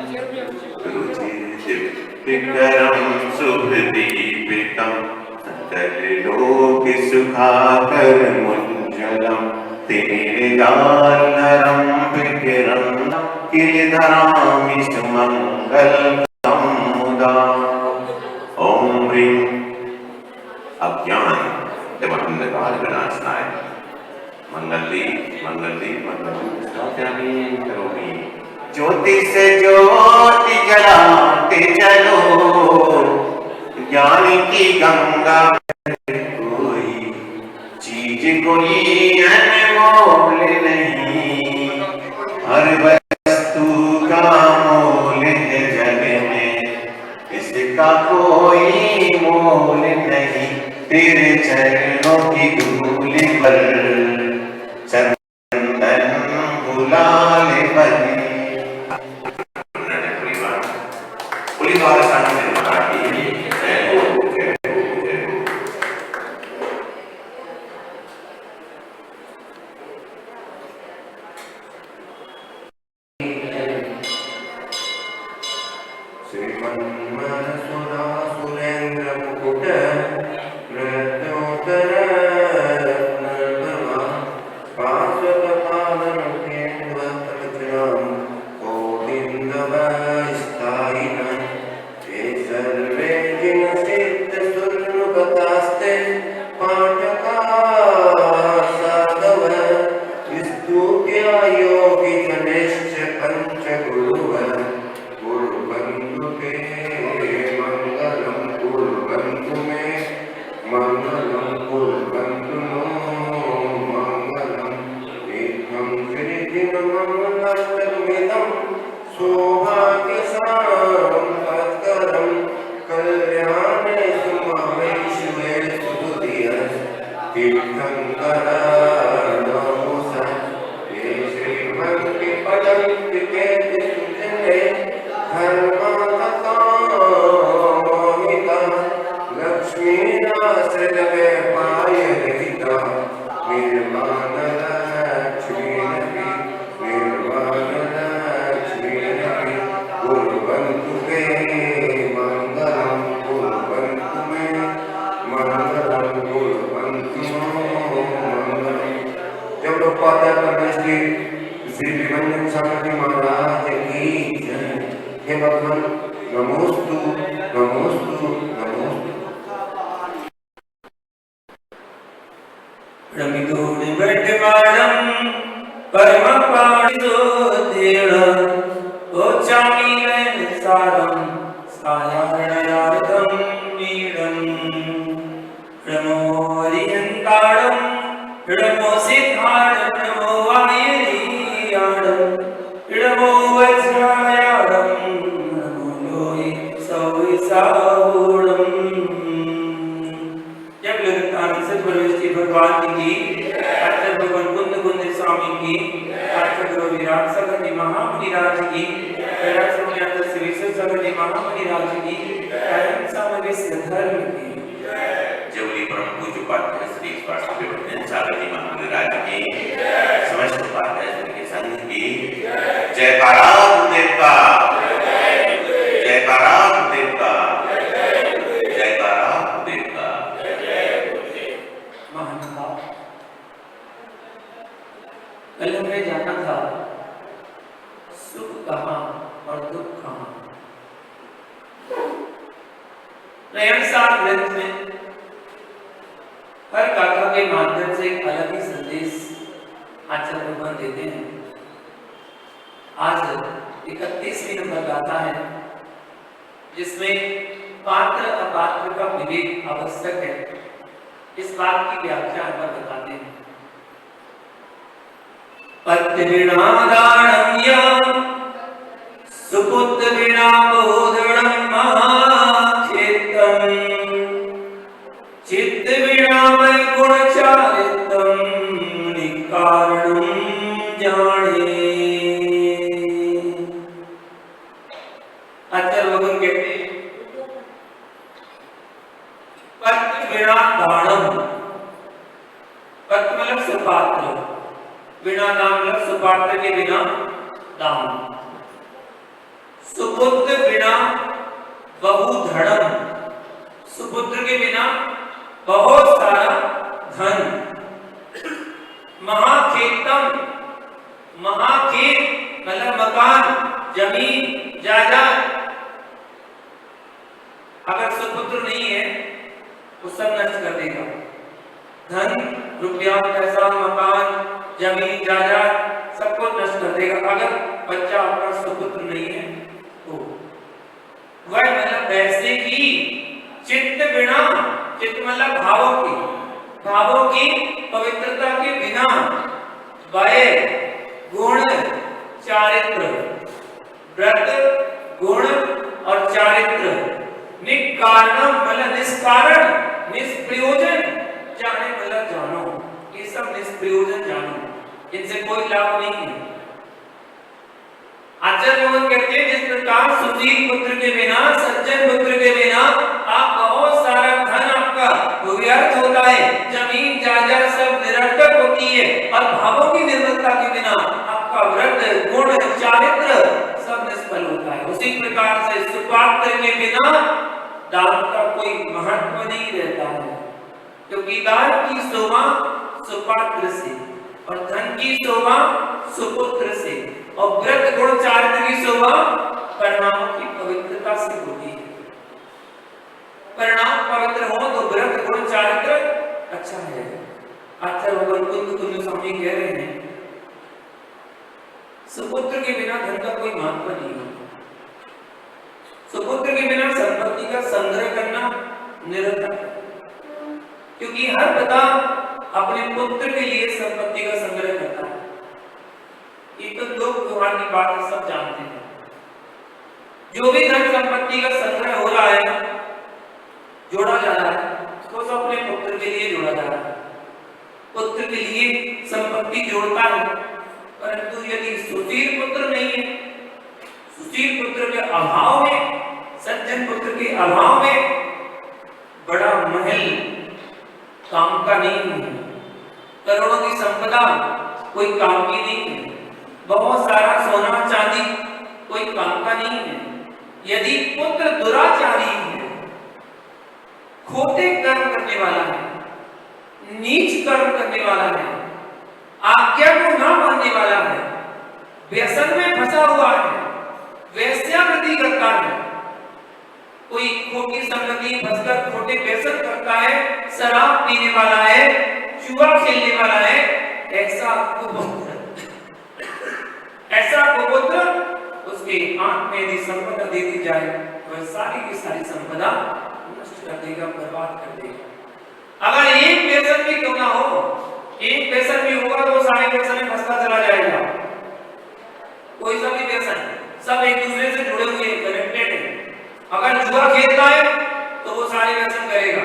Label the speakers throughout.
Speaker 1: रुचिरं शुभदीपितं सकललोकसुखाकरमुज्ज्वलं तेजोज्ज्वलं विकिरणं गिरिधरामि सुमङ्गलं मुदा। ओम ह्रीं अज्ञान एवं अंधकार विनाशनाय मंगली मंगली मंगली करोमि। ज्योति से ज्योति जलाते चलो, ज्ञान की गंगा कोई चीज कोई अनमोल नहीं, हर वस्तु का मोल है जग में, इसका कोई मोल नहीं। तेरे चरणों की धूल पर चंदन गुलाल बने। परिवार सामने मराठी जय हो जय हो जय हो। श्रीमन्मनसुरा सुरेंद्र मुकुट रत्नोत्तर नर्मदा पार्श्व पावन केन्द्र तलचराम गोविंदवैस्तायिनः ते सर्वे जिन सिद्ध सुरनुपतास्ते पाठका साधव स्तुत्या योगी जनेश्च पंच गुरुव कुर्वन्तु ते मंगलम कुर्वन्तु मे मंगलम कुर्वन्तु नो मंगलम नित्यं श्रीदिनमङ्गलमिदं सौभाग्यसारं तत्करं कल्याणे सुमहेश्वे सुधीयः तीर्थङ्कराणोस ये श्रीमन्ति पदन्ति केति सुजने धर्माततामिता लक्ष्मीनाश्रयवे पायरहिता निर्माणलक्ष्मीनपि निर्वाणलक्ष्मीनपि कुर्वन्तु ते मङ्गलं कुर्वन्तु मे मंगलम कुर्वन्तु मंगलम। जब लोग पाता करने श्री त्रिभंजन स्वामी महाराज की जय। हे भगवान नमोस्तु नमोस्तु नमोस्तु। रमितोड़े बैठे माडम परम पाणितो देव ओ चामी में सारम सायारणयार्दम नीडम नमो हरिहंताड़म नमो सिद्धाड़म नमो वायुरियाड़म नमो वज्रायाड़म नमो लोहि सविसावूड़म। जब लगातार से परमेश्वर भगवान की आचार्य भगवान कुंद कुंद स्वामी की आचार्य गुरु विराट सागर जी महामुनि राज की कैलाश मुनियातर श्री विश्व सागर जी महामुनि राज की अनंत सामग्री धर्म की जवली परम पूज्य उपाध्याय श्री स्वामी विवेकानंद सागर जी महामुनि राज की समस्त उपाध्याय श्री के संघ की जय गुरुदेव का जय गुरुदेव का जय गुरुदेव का। महानुभाव कल हमें जाना था सुख कहाँ और दुख कहाँ। नयन साथ ग्रंथ में हर गाथा के माध्यम से एक अलग ही संदेश आचार्य भगवान देते हैं। आज 31वीं नंबर गाथा है जिसमें पात्र अपात्र का विवेक आवश्यक है। इस बात की व्याख्या हम बताते हैं। पत्य विना दानम या सुपुत्र विना बोधनम महाक्षेत्रम चित्त विना वैगुण चारित्रम निकारणम जाने। आचार्य भगवान कहते हैं पत्य विना दानम, पत्य मतलब सुपात्र, बिना दान मतलब सुपात्र के बिना दान। सुपुत्र बिना बहुधड़म, सुपुत्र के बिना बहुत सारा धन। महाखेतम, महाखेत मतलब मकान, जमीन, जायदाद। अगर सुपुत्र नहीं है वो सब नष्ट कर देगा। धन, रुपया, पैसा, मकान, जमीन, जायदाद सब कुछ नष्ट कर देगा। अगर बच्चा आपका सुपुत्र नहीं है तो वह मतलब वैसे ही चित्त बिना, चित्त मतलब भावों की, भावों की पवित्रता के बिना वय, गुण, चारित्र, व्रत, गुण और चारित्र, निकारणम मतलब निष्कारण, निष्प्रयोजन, जाने मतलब जानो, ये सब निष्प्रयोजन जानो, इनसे कोई लाभ नहीं है। आचार्य भगवान कहते हैं जिस प्रकार सुशील पुत्र के बिना, सज्जन पुत्र के बिना आप बहुत सारा धन आपका व्यर्थ होता है, जमीन जायदाद सब निरर्थक होती है, और भावों की निर्मलता के बिना आपका व्रत, गुण, चारित्र सब निष्फल होता है। उसी प्रकार से सुपात्र के बिना दान का कोई महत्व नहीं रहता है, क्योंकि दान की शोभा सुपात्र से और धन की शोभा सुपुत्र से और व्रत, गुण, चारित्र की शोभा परिणामों की पवित्रता से होती है। परिणाम पवित्र हो तो व्रत, गुण, चारित्र अच्छा है। आचार्य भगवान कुंद स्वामी कह रहे हैं सुपुत्र के बिना धन का कोई महत्व नहीं होता। सुपुत्र के बिना संपत्ति का संग्रह करना निरर्थक है, क्योंकि हर पिता अपने पुत्र के लिए संपत्ति का संग्रह करता है। ये तो लोक व्यवहार की बात सब जानते हैं। जो भी धन संपत्ति का संग्रह हो रहा है, जोड़ा जा रहा है, तो सब अपने पुत्र के लिए जोड़ा जा रहा है। पुत्र के लिए संपत्ति जोड़ता है, परंतु यदि सुशील पुत्र नहीं है, सुशील पुत्र के अभाव में, सज्जन पुत्र के अभाव में बड़ा महल काम का नहीं है, करोड़ों की संपदा कोई काम की नहीं है, बहुत सारा सोना चांदी कोई काम का नहीं है। यदि पुत्र दुराचारी है, खोटे कर्म करने वाला है, नीच कर्म करने वाला है, आज्ञा को ना मानने वाला है, व्यसन में फंसा हुआ है, वेश्यावृत्ति करता है, कोई खोटी संगति फंसकर खोटे व्यसन करता है, शराब पीने वाला है, जुआ खेलने वाला है, ऐसा कुपुत्र उसके आंख में यदि संपदा दे दी जाए वह सारी की सारी संपदा नष्ट कर देगा, बर्बाद कर देगा। अगर एक व्यसन भी क्यों ना हो, एक व्यसन भी होगा तो सारे व्यसन में फंसता चला जाएगा। कोई सा भी व्यसन, सब एक दूसरे से जुड़े हुए, कनेक्टेड है। अगर जुआ खेलता है तो वो सारे व्यसन करेगा,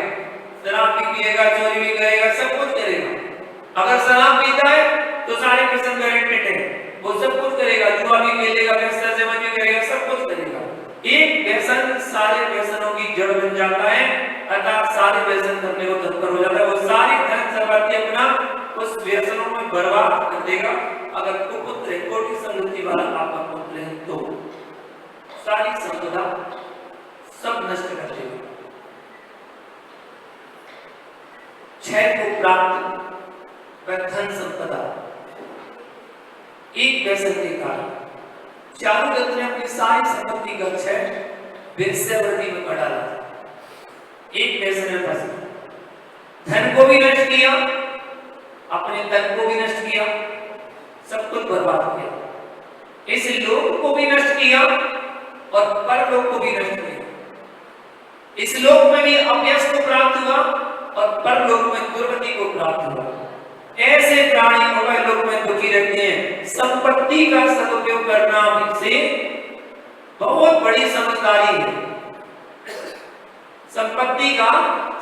Speaker 1: शराब भी पिएगा, चोरी भी करेगा, सब कुछ करेगा। अगर शराब पीता है तो सारे व्यसन कनेक्टेड है, वो सब कुछ करेगा, जुआ भी खेलेगा, व्यसन सेवन भी करेगा, सब कुछ करेगा। एक व्यसन सारे व्यसनों की जड़ बन जाता है, अर्थात सारे व्यसन करने को तत्पर हो जाता है। वो सारी धन संपत्ति अपना उस व्यसनों में बर्बाद कर देगा। अगर कुपुत्र है, कोटि संगति वाला आपका पुत्र है, तो सारी संपदा सब नष्ट कर देगा। क्षय को प्राप्त वह धन संपदा एक व्यसन के कारण चारुदत्त ने अपनी सारी संपत्ति का क्षय वेश्यावृत्ति में कर डाला। एक व्यसन में फंस गया, धन को भी नष्ट किया, अपने तन को भी नष्ट किया, सब कुछ बर्बाद किया। इस लोक को भी नष्ट किया और परलोक को भी नष्ट किया। इस लोक में भी अपयश को प्राप्त हुआ और परलोक में दुर्गति को प्राप्त हुआ। ऐसे प्राणी मोबाइल लोक में दुखी रहते हैं। संपत्ति का सदुपयोग करना से बहुत बड़ी समझदारी है। संपत्ति का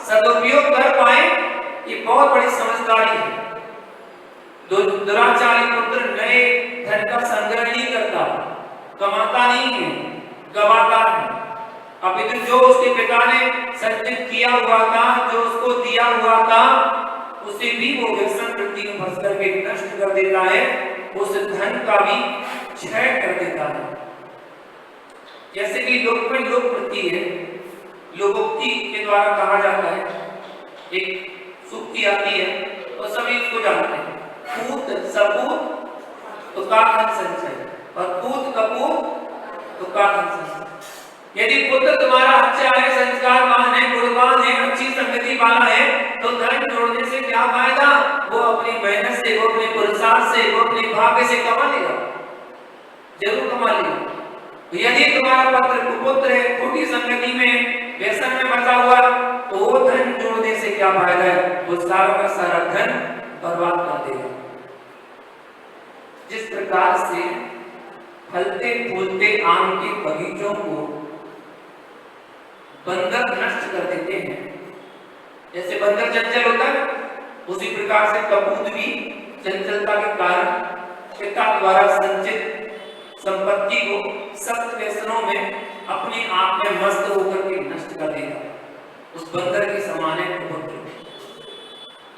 Speaker 1: सदुपयोग कर पाए ये बहुत बड़ी समझदारी है। दुराचारी पुत्र नए धन का संग्रह नहीं करता, कमाता नहीं है, गवाता है। अभी जो उसके पिता ने संचित किया हुआ था, जो उसको दिया हुआ था, उसे भी वो व्यसन वृत्ति में फंस करके नष्ट कर देता है, उस धन का भी क्षय कर देता है। जैसे कि लोक में लोकप्रति है, लोकोक्ति के द्वारा कहा जाता है, एक सूक्ति आती है और सभी इसको जानते हैं, पूत सपूत तुकाधन संचय और पूत कपूत तुकाधन संचय। यदि पुत्र तुम्हारा अच्छा है, संस्कारवान है, गुणवान है, अच्छी संगति वाला है, तो धन जोड़ने से क्या फायदा? वो अपनी मेहनत से, वो अपने पुरुषार्थ से, वो अपने भाग्य से कमा लेगा, जरूर कमा लेगा। यदि तुम्हारा पुत्र कुपुत्र है, खोटी संगति में, व्यसन में फंसा हुआ, तो वो धन जोड़ने से क्या फायदा है? वो सारा का सारा धन बर्बाद कर देगा। जिस प्रकार से फलते फूलते आम के बगीचों को बंदर नष्ट कर देते हैं, जैसे बंदर चंचल होता है, उसी प्रकार से कपूत भी चंचलता के कारण पिता द्वारा संचित संपत्ति को सख्त व्यसनों में अपने आप में मस्त होकर के नष्ट कर देगा। उस बंदर के समान है पुत्र।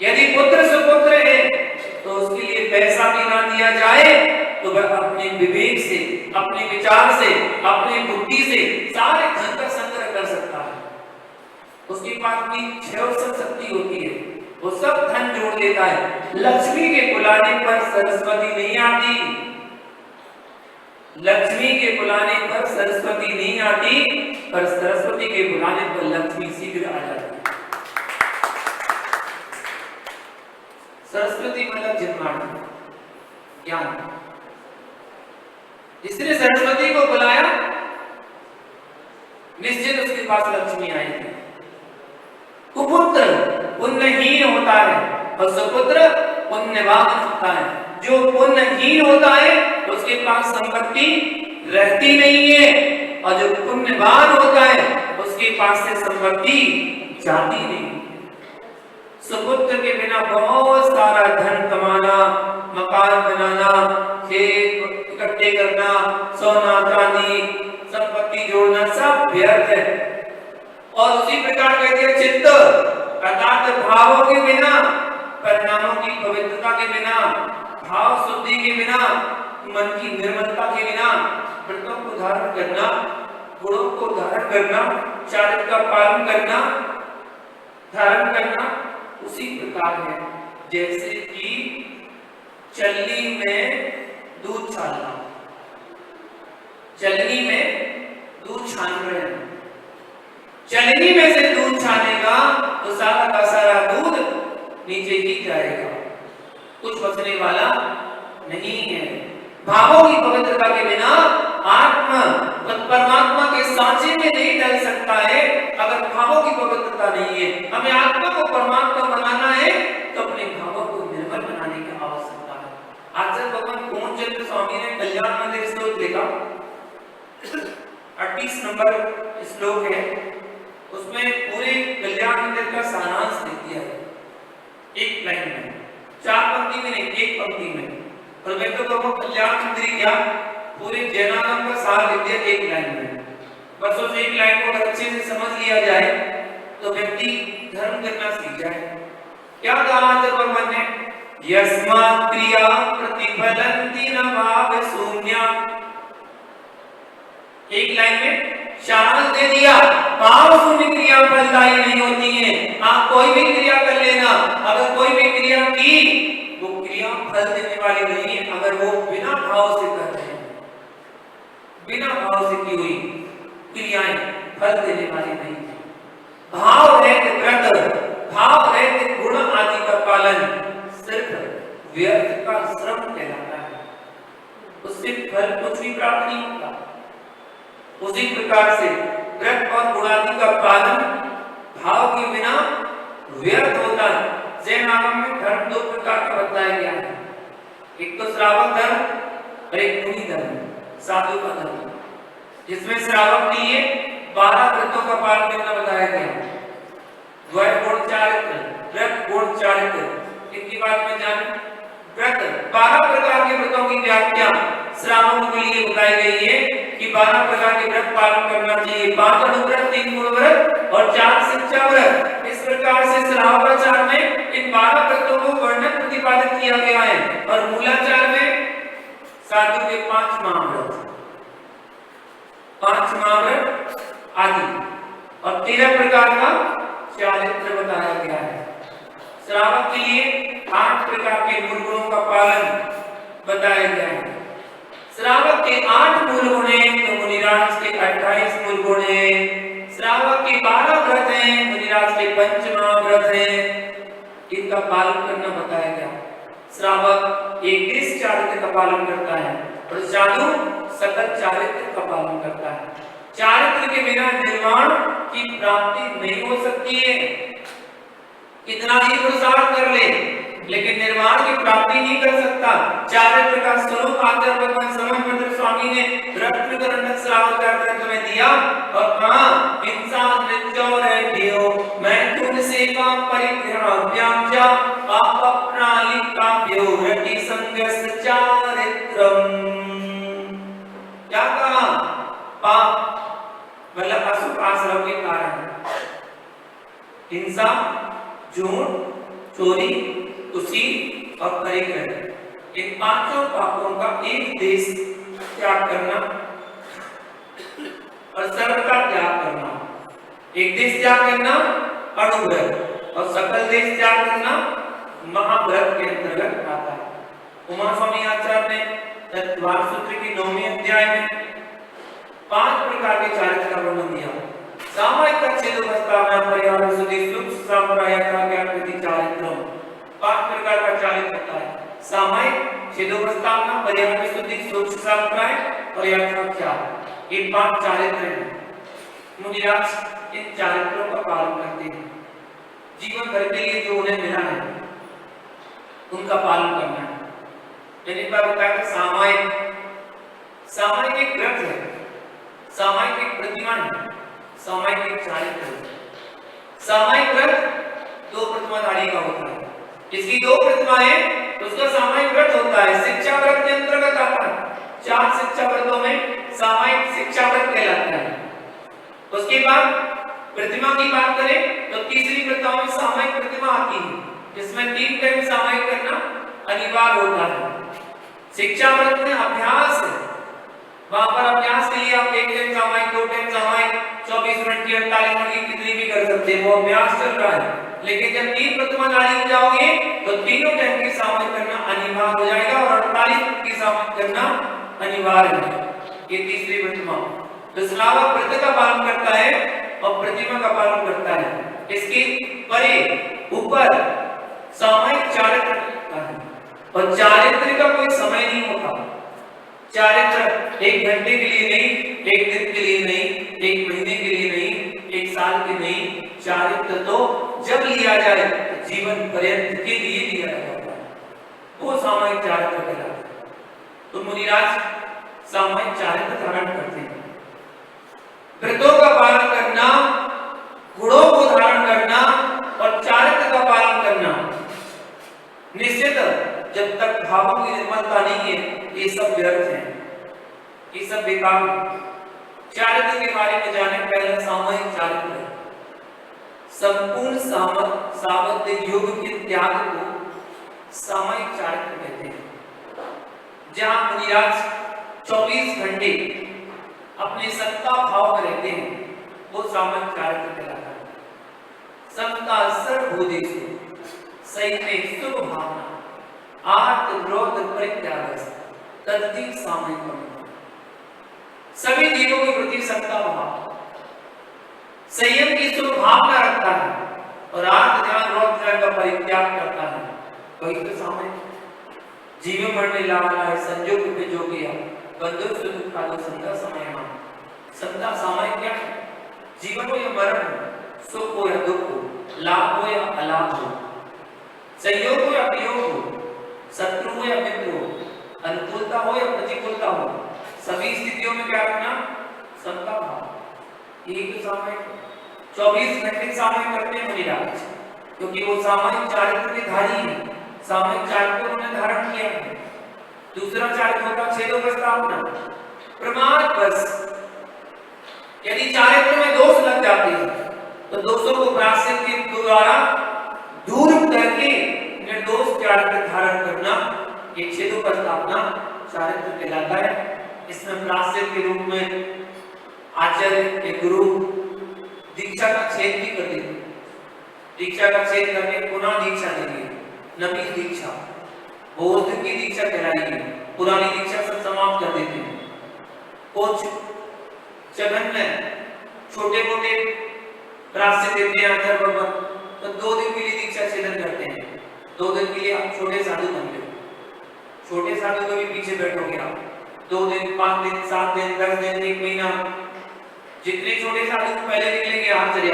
Speaker 1: यदि पुत्र सुपुत्र है तो उसके लिए पैसा भी ना दिया जाए तो वह अपने विवेक से, अपने विचार से, अपने बुद्धि से सारे धन का संग्रह कर सकता है। उसके पास भी क्षय शक्ति होती है, वो सब धन जोड़ लेता है। लक्ष्मी के बुलाने पर सरस्वती नहीं आती, लक्ष्मी के बुलाने पर सरस्वती नहीं आती, पर सरस्वती के बुलाने पर लक्ष्मी शीघ्र आ जाती है। सरस्वती मतलब जन्माष्टमी, ज्ञान। इसलिए सरस्वती को बुलाया, निश्चित उसके पास लक्ष्मी आएगी। कुपुत्र पुण्यहीन होता है और सुपुत्र पुण्यवान होता है। जो पुण्यहीन होता है उसके पास संपत्ति रहती नहीं है, और जो पुण्यवान होता है उसके पास से संपत्ति जाती नहीं। सुपुत्र के बिना बहुत सारा धन कमाना, मकान बनाना, खेत इकट्ठे करना, सोना चांदी संपत्ति जोड़ना सब व्यर्थ है। और उसी प्रकार कहते हैं चित्त अर्थात भावों के बिना, परिणामों की पवित्रता के बिना, भाव शुद्धि के बिना, मन की निर्मलता के बिना व्रतों को धारण करना, गुणों को धारण करना, चारित्र का पालन करना, धारण करना उसी प्रकार है जैसे कि चलनी में दूध छानना। चलनी में दूध छान रहे हैं, चलनी में से दूध छानेगा तो सारा का सारा दूध नीचे ही जाएगा, कुछ बचने वाला नहीं है। भावों की पवित्रता के बिना आत्मा परमात्मा के सांचे में नहीं डल सकता है। अगर भावों की पवित्रता नहीं है, हमें आत्मा को परमात्मा बनाना है, तो अपने भावों को निर्मल बनाने की आवश्यकता है। आचार्य भगवान पूर्णचंद्र स्वामी ने कल्याण मंदिर श्लोक लिखा, 38 नंबर श्लोक है, उसमें पूरे कल्याण मंदिर का सारांश लिख दिया है एक लाइन में, 4 पंक्ति में नहीं, एक पंक्ति में। और मैं तो कहूँ कल्याण मंदिर क्या पूरे जैनागम का सार लिख दिया एक लाइन में। बस उस एक लाइन को अगर अच्छे से समझ लिया जाए तो व्यक्ति धर्म करना सीख जाए। क्या कहा भगवान ने? यस्मात् क्रिया प्रतिफलन्ति न भाव शून्या। एक लाइन में सारांश दे दिया, भाव शून्य क्रिया फलदायी नहीं होती है। आप कोई भी क्रिया कर लेना, अगर कोई भी क्रिया की वो क्रिया फल देने वाली नहीं है, अगर वो बिना भाव से कर रहे हैं, बिना भाव से की हुई क्रियाएं फल देने वाली नहीं है। भाव रहित व्रत, भाव रहित गुण आदि का पालन सिर्फ व्यर्थ का श्रम कहलाता है, उससे फल कुछ भी प्राप्त नहीं होता। उसी प्रकार से व्रत और गुणादि का पालन भाव के बिना व्यर्थ होता है। जैन आगम में धर्म 2 प्रकार का बताया गया है, एक तो श्रावक धर्म और एक मुनि धर्म, साधु का धर्म, जिसमें श्रावक के लिए 12 व्रतों का पालन करना बताया गया है। गुण चारित्र, व्रत गुण चारित्र, इनकी बात में जाने। व्रत 12 प्रकार के व्रतों की व्याख्या श्रावकों के लिए बताई गई है कि 12 प्रकार के व्रत पालन करना चाहिए। 5 अनुव्रत, 3 गुण व्रत और 4 शिक्षा व्रत। इस प्रकार से श्रावकाचार में इन 12 व्रतों को वर्णन प्रतिपादित किया गया है। और मूलाचार में साधु के 5 महाव्रत, पांचवा व्रत आदि, और 13 प्रकार का चारित्र बताया गया है। श्रावक के लिए 8 प्रकार के मूल गुणों का पालन बताया गया है। श्रावक के 8 मूल गुण हैं तो मुनिराज के 28 मूल गुण हैं। श्रावक के 12 व्रत हैं, मुनिराज के 5वां व्रत है, इनका पालन करना बताया गया। श्रावक एक देश चारित्र का पालन करता है और साधु सकल चारित्र का पालन करता है। चारित्र के बिना निर्वाण की प्राप्ति नहीं हो सकती है। कितना ही पुरुषार्थ कर ले लेकिन निर्वाण की प्राप्ति नहीं कर सकता। चारित्र का स्वरूप आचार्य भगवान समन्वय स्वामी ने रत्नकरण श्रावक ग्रंथ में दिया और कहा इंसान मृत्योरेभ्यो मैं तुमसे का परिग्रहाभ्यां पाप प्रणालिकाभ्यो रति संगस चारित्रम। क्या कहा? पाप मतलब अशुभ आश्रम के कारण हिंसा, झूठ, चोरी, कुशील और परिग्रह, इन 5 पापों का एक देश त्याग करना और सर्व का त्याग करना। एक देश त्याग करना अणुव्रत और सकल देश त्याग करना महाव्रत के अंतर्गत आता है। उमा स्वामी आचार्य ने तत्वार सूत्र की 9वें अध्याय में 5 प्रकार के चारित्र का वर्णन दिया। सामायिक प्रस्तावना परिवार सुधि सूक्ष्म संप्रदाय का ज्ञान विधि चारित्रम। 5 प्रकार का चारित्र होता है। सामायिक, छेदो प्रस्तावना, परिवार सुधि सूक्ष्म संप्रदाय और यथाख्यान, ये 5 चारित्र हैं। मुनिराज इन चारित्रों का पालन करते हैं। जीवन भर के लिए जो उन्हें मिला है उनका पालन करना है। मैंने बताया कि सामायिक एक व्रत है, सामायिक एक प्रतिमा है, सामायिक एक चारित्र है। सामायिक व्रत 2 प्रतिमाधारी का होता है। इसकी 2 प्रतिमाएं तो उसका सामायिक व्रत होता है। शिक्षा व्रत के अंतर्गत आता है। 4 शिक्षा व्रतों में सामायिक शिक्षा व्रत कहलाता है। उसके बाद प्रतिमा की बात करें तो तीसरी प्रतिमा में सामायिक प्रतिमा आती है, जिसमें 3 टाइम सामायिक करना अनिवार्य होता है। शिक्षा व्रत में अभ्यास है, वहां पर अभ्यास के लिए आप 1 टाइम सामायिक, 2 टाइम सामायिक, 24 मिनट की, 48 मिनट की, कितनी भी कर सकते हैं, वो अभ्यास चल रहा है। लेकिन जब 3 प्रतिमाधारी हो जाओगे तो तीनों टाइम की सामायिक करना अनिवार्य हो जाएगा और 48 मिनट की सामायिक करना अनिवार्य है। ये तीसरी प्रतिमा। तो श्रावक व्रत का पालन करता है और प्रतिमा का पालन करता है। इसके परे ऊपर सामायिक चारित्र का है और चारित्र का कोई समय नहीं होता। चारित्र 1 घंटे के लिए नहीं, 1 दिन के लिए नहीं, 1 महीने के लिए नहीं, 1 साल के नहीं। चारित्र तो जब लिया जाए तो जीवन पर्यंत के लिए लिया जाता है, वो सामायिक चारित्र कहलाता है। तो मुनिराज सामायिक चारित्र धारण करते हैं। व्रतों का पालन करना, गुणों को धारण करना और चारित्र का पालन करना, निश्चित जब तक भावों की निर्मलता नहीं है ये सब व्यर्थ है, ये सब बेकार है। चारित्र के बारे में जाने पहले सामायिक चारित्र है। संपूर्ण सामर्थ्य योग के त्याग को सामायिक चारित्र कहते हैं। जहां मुनिराज 24 घंटे अपने सत्ता भाव में रहते हैं वो सामायिक चारित्र कहलाता है। समता सर्वभूतेषु संयमे शुभ भावना आर्त क्रोध परित्याग तद्धि सामायिक। सभी जीवों के प्रति सत्ता भाव, संयम की शुभ भावना रखता है और आर्त ध्यान क्रोध का परित्याग करता है। वही तो सामायिक। जीवन मरने लावाला है संजोग पे जो किया बंधु सुख का तो संधा समय मान। संधा सामायिक क्या है? जीवन हो या मरण हो, सुख हो या दुख हो, लाभ हो या अलाभ हो, संयोग हो या वियोग हो, शत्रु हो या मित्र हो, अनुकूलता हो या प्रतिकूलता हो, सभी स्थितियों में क्या रखना? समता भाव। यही तो सामायिक 24 घंटे सामायिक करते हैं मुनिराज, क्योंकि वो सामायिक चारित्र के धारी है। सामायिक चारित्र उन्होंने धारण किया है। दूसरा चारित्र होता छेदो प्रस्तावना, प्रमाद बस। यदि चारित्र में दोष लग जाते हैं तो दोषों को प्रायश्चित के द्वारा दूर करके निर्दोष चारित्र धारण करना ये छेदो प्रस्तावना चारित्र कहलाता है। इसमें प्रायश्चित के रूप में आचार्य के गुरु दीक्षा का छेद भी कर देते, दीक्षा का छेद करके पुनः दीक्षा देंगे, नवी दीक्षा बौद्ध की दीक्षा कहलाएगी, पुरानी दीक्षा सब समाप्त कर देते हैं। कुछ जघन्य छोटे मोटे रास्ते देते हैं आचार्य भगवान, तो 2 दिन के लिए दीक्षा छेदन करते हैं। 2 दिन के लिए आप छोटे साधु बन गए, छोटे साधु को भी पीछे बैठोगे आप, 2 दिन 5 दिन 7 दिन 10 दिन 1 महीना, जितने छोटे साधु पहले निकलेंगे आचार्य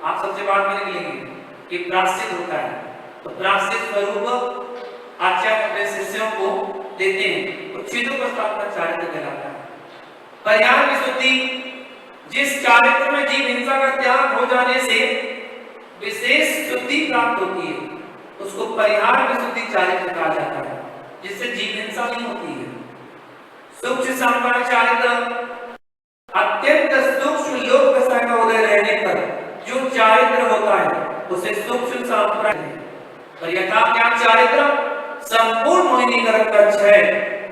Speaker 1: आप सबसे बाद में निकलेंगे, ये प्रायश्चित होता है। तो प्रायश्चित स्वरूप आचार्य अपने शिष्यों को देते हैं, तो छिदों का स्थापना चारित्र कहलाता है। परिहार विशुद्धि, जिस चारित्र में जीव हिंसा का त्याग हो जाने से विशेष शुद्धि प्राप्त होती है, उसको परिहार विशुद्धि चारित्र कहा जाता है, जिससे जीव हिंसा नहीं होती है। सूक्ष्म संपन्न चारित्र, अत्यंत सूक्ष्म योग दशा का उदय रहने पर जो चारित्र होता है उसे सूक्ष्म संपन्न, और यथा ज्ञान चारित्र संपूर्ण मोहिनीकरण का क्षय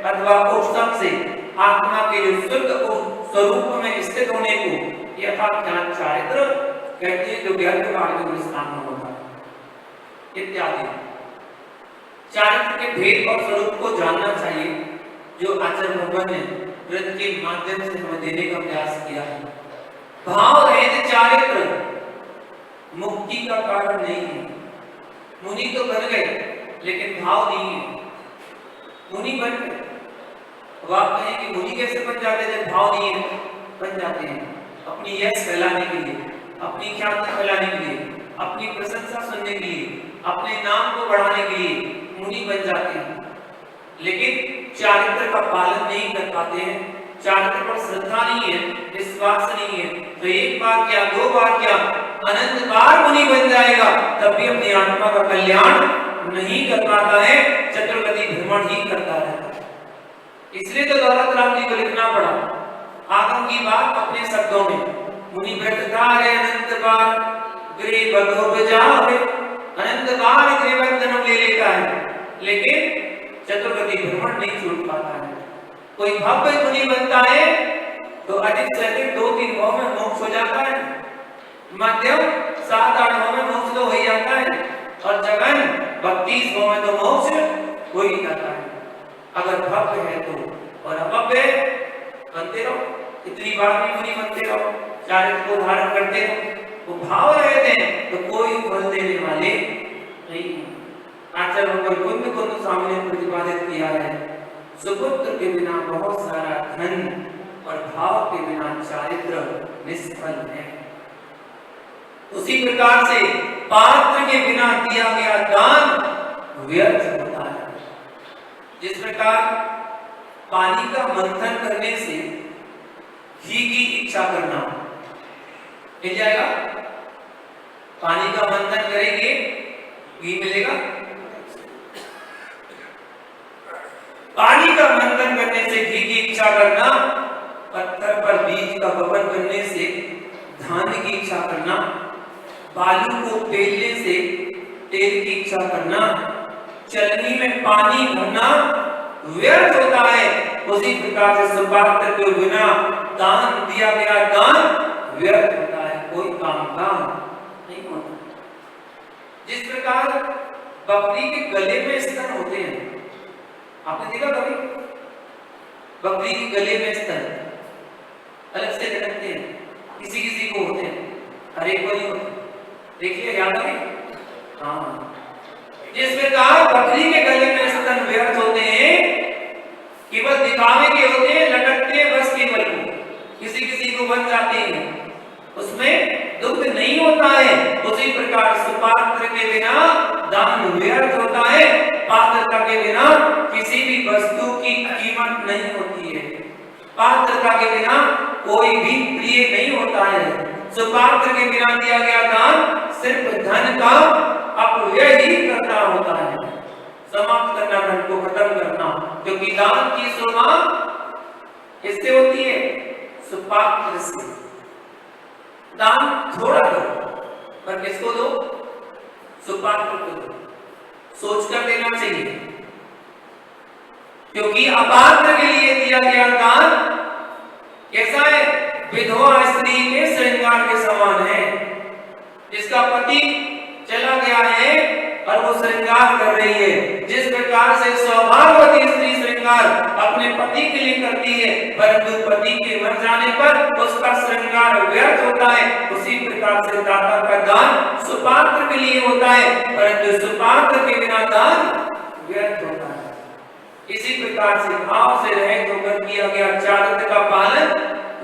Speaker 1: अथवा उपशम से आत्मा के जो शुद्ध स्वरूप में स्थित होने को यथा ज्ञान चारित्र कहते हैं, जो ज्ञान मार्ग में स्थान में होता है इत्यादि। चारित्र के भेद और स्वरूप को जानना चाहिए, जो आचार्य भगवान ने व्रत के माध्यम से हमें देने का प्रयास किया है। भाव रहित चारित्र मुक्ति का कारण नहीं है। मुनि तो बन गए लेकिन भाव नहीं है, मुनि बन गए। अब आप कहें कि मुनि कैसे बन जाते हैं जब भाव नहीं है? बन जाते हैं अपनी यश फैलाने के लिए, अपनी ख्याति फैलाने के लिए, अपनी प्रशंसा सुनने के लिए, अपने नाम को बढ़ाने के लिए मुनि बन जाते हैं, लेकिन चारित्र का पालन नहीं कर पाते हैं, चारित्र पर श्रद्धा नहीं है, विश्वास नहीं है, तो एक बार क्या 2 बार क्या अनंत बार मुनि बन जाएगा, तब भी अपनी आत्मा का कल्याण नहीं कर पाता है, चतुर्गति भ्रमण ही करता रहता है। इसलिए तो दौलत राम जी को लिखना पड़ा आगम की बात अपने शब्दों में, मुनि बैठता है अनंत बार गृह बधो बजावे, अनंत बार गृह जन्म ले लेता है, लेकिन चतुर्गति भ्रमण नहीं छूट पाता है। कोई भव्य मुनि बनता है तो अधिक से अधिक 2-3 भाव में मोक्ष हो जाता है, मध्यम 7-8 भाव में मोक्ष तो हो ही जाता है, और जगन 32 भाव में तो मोक्ष हो ही जाता है। अगर भव्य है तो, और अभव्य बनते रहो, इतनी बार भी मुनि बनते रहो, चारित्र को धारण करते रहो, वो भाव रहते हैं तो कोई फल देने वाले नहीं। आचार्य भगवान कुंद सामने प्रतिपादित किया है, सुपुत्र के बिना बहुत सारा धन और भाव के बिना चारित्र निष्फल है। उसी प्रकार से पात्र के बिना दिया गया दान व्यर्थ होता है। जिस प्रकार पानी का मंथन करने से घी की इच्छा करना मिल जाएगा, पानी का मंथन करेंगे घी मिलेगा। पानी का मंथन करने से घी की इच्छा करना, पत्थर पर बीज का वपन करने से धान्य की इच्छा करना, बालू को बेलने से तेल की इच्छा करना, चलनी में पानी भरना व्यर्थ होता है। उसी प्रकार से सुपात्र के बिना दान दिया गया दान व्यर्थ होता है, कोई काम का नहीं होता। जिस प्रकार बकरी के गले में स्तन होते हैं, आपने देखा कभी? बकरी के गले में स्तन अलग से लटकते हैं, किसी किसी को होते हैं, हर एक को नहीं होते। देखिए याद है? हाँ, जिस प्रकार बकरी के गले में स्तन व्यर्थ होते हैं, केवल दिखावे के होते हैं, लटकते हैं बस केवल को, किसी किसी को बन जाते हैं, उसमें दुग्ध नहीं होता है। उसी प्रकार सुपात्र के बिना दान व्यर्थ होता है, पात्रता के बिना किसी भी वस्तु की कीमत नहीं होती है, पात्रता के बिना कोई भी प्रिय नहीं होता है। सुपात्र के बिना दिया गया दान सिर्फ धन का अपव्यय ही करना होता है, समाप्त करना, धन को खत्म करना, क्योंकि दान की शुरुआत किससे होती है? सुपात्र से। दान थोड़ा दो, पर किसको दो? सुपात्र को दो, सोचकर देना चाहिए, क्योंकि अपात्र के लिए दिया गया दान कैसा है? विधवा स्त्री के श्रृंगार के समान है। जिसका पति चला गया है और वो श्रृंगार कर रही है, जिस प्रकार से सौभाग्यवती स्त्री श्रृंगार अपने पति के लिए करती है, परंतु पति के मर जाने पर उसका श्रृंगार व्यर्थ होता है, उसी प्रकार से दाता का दान सुपात्र के लिए होता है, परंतु सुपात्र के बिना दान व्यर्थ होता है। इसी प्रकार से भाव से रहित होकर किया गया चारित्र का पालन